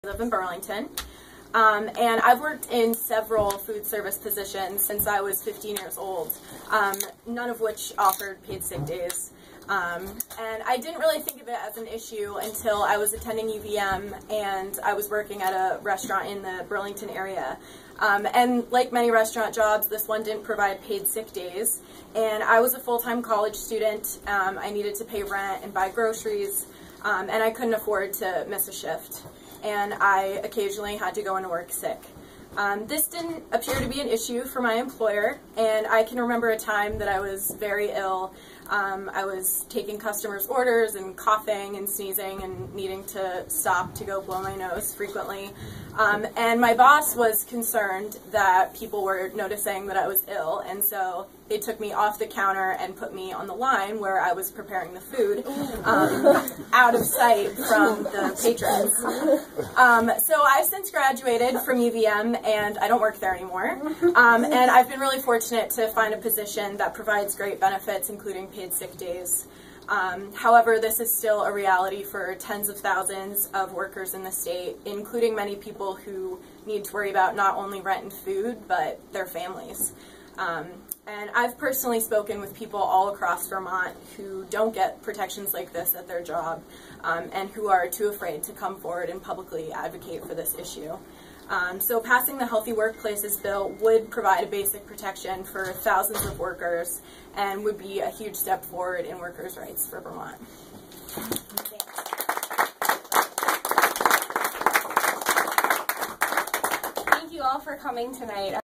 live in Burlington, and I've worked in several food service positions since I was 15 years old, none of which offered paid sick days. And I didn't really think of it as an issue until I was attending UVM and I was working at a restaurant in the Burlington area. And like many restaurant jobs, this one didn't provide paid sick days. And I was a full-time college student. I needed to pay rent and buy groceries, and I couldn't afford to miss a shift. And I occasionally had to go into work sick. This didn't appear to be an issue for my employer, and I can remember a time that I was very ill. I was taking customers' orders and coughing and sneezing and needing to stop to go blow my nose frequently. And my boss was concerned that people were noticing that I was ill, and so they took me off the counter and put me on the line where I was preparing the food, out of sight from the patrons. So I've since graduated from UVM and I don't work there anymore. And I've been really fortunate to find a position that provides great benefits, including paid sick days. However, this is still a reality for tens of thousands of workers in the state, including many people who need to worry about not only rent and food, but their families. And I've personally spoken with people all across Vermont who don't get protections like this at their job, and who are too afraid to come forward and publicly advocate for this issue. So passing the Healthy Workplaces Bill would provide a basic protection for thousands of workers and would be a huge step forward in workers' rights for Vermont. Thank you all for coming tonight.